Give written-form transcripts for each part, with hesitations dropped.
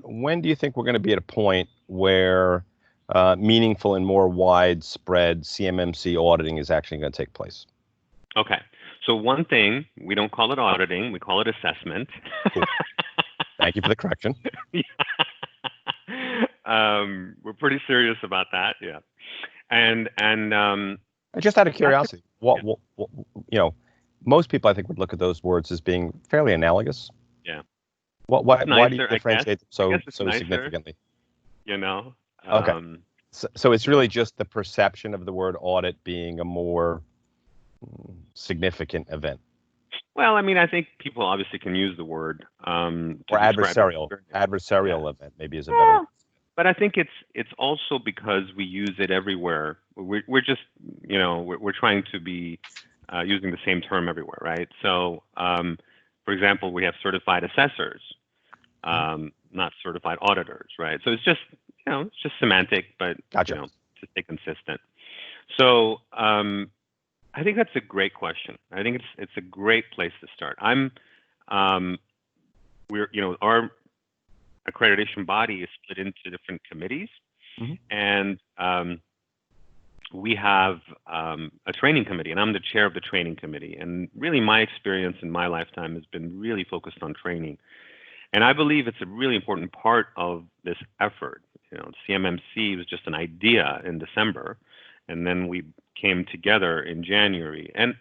when do you think we're going to be at a point where meaningful and more widespread CMMC auditing is actually going to take place? Okay. So one thing, we don't call it auditing, we call it assessment. Cool. Thank you for the correction. We're pretty serious about that, yeah. And just out of curiosity, most people I think would look at those words as being fairly analogous. Yeah. Why do you differentiate them so significantly? Okay. So it's really just the perception of the word audit being a more significant event. Well, I mean, I think people obviously can use the word or adversarial event maybe is a better. But I think it's also because we use it everywhere. We're just we're trying to be using the same term everywhere, right? So, for example, we have certified assessors, not certified auditors, right? So it's just it's just semantic, but gotcha. To stay consistent. So I think that's a great question. I think it's a great place to start. Our accreditation body is split into different committees, and we have a training committee, and I'm the chair of the training committee. And really, my experience in my lifetime has been really focused on training, and I believe it's a really important part of this effort. CMMC was just an idea in December, and then we came together in January, and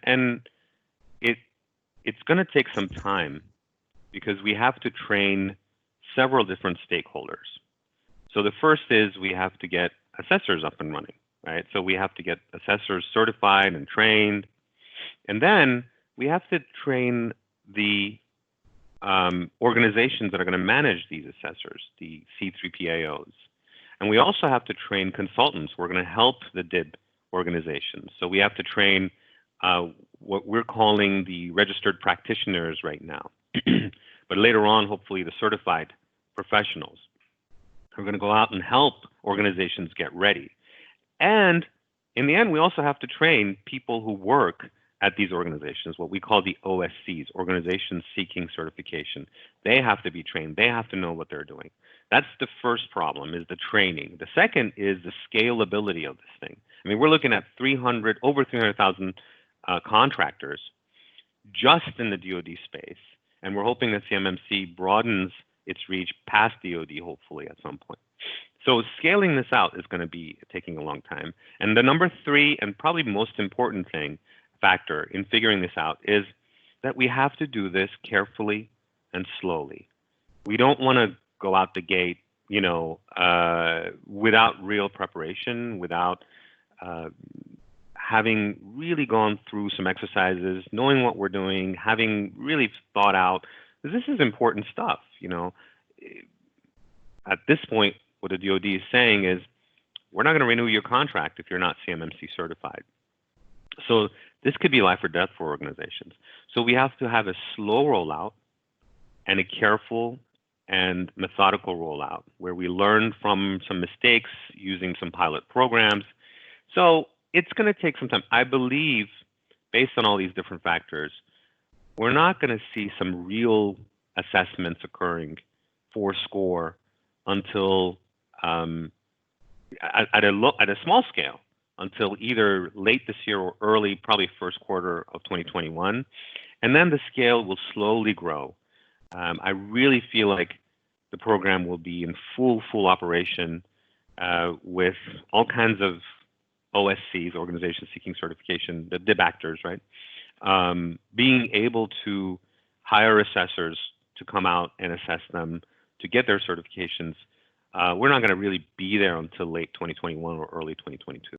it's going to take some time because we have to train several different stakeholders. So the first is we have to get assessors up and running, right? So we have to get assessors certified and trained, and then we have to train the organizations that are going to manage these assessors, the C3PAOs. And we also have to train consultants who are going to help the DIB organizations. So we have to train what we're calling the registered practitioners right now. But later on, hopefully, the certified professionals who are going to go out and help organizations get ready. And in the end, we also have to train people who work at these organizations, what we call the OSCs, Organizations Seeking Certification. They have to be trained. They have to know what they're doing. That's the first problem, is the training. The second is the scalability of this thing. I mean, we're looking at over 300,000 contractors just in the DoD space, and we're hoping that CMMC broadens its reach past DoD, hopefully, at some point. So scaling this out is going to be taking a long time. And the number three, and probably most important factor in figuring this out, is that we have to do this carefully and slowly. We don't want to go out the gate, without real preparation, without having really gone through some exercises, knowing what we're doing, having really thought out, because this is important stuff. At this point, what the DoD is saying is, we're not going to renew your contract if you're not CMMC certified. So this could be life or death for organizations. So we have to have a slow rollout and a careful and methodical rollout where we learn from some mistakes using some pilot programs. So it's going to take some time. I believe, based on all these different factors, we're not going to see some real assessments occurring for SCORE until at a small scale, until either late this year or early, probably first quarter of 2021. And then the scale will slowly grow. I really feel like the program will be in full operation with all kinds of OSCs, Organizations Seeking Certification, the DIB actors, right? Being able to hire assessors to come out and assess them to get their certifications. We're not going to really be there until late 2021 or early 2022.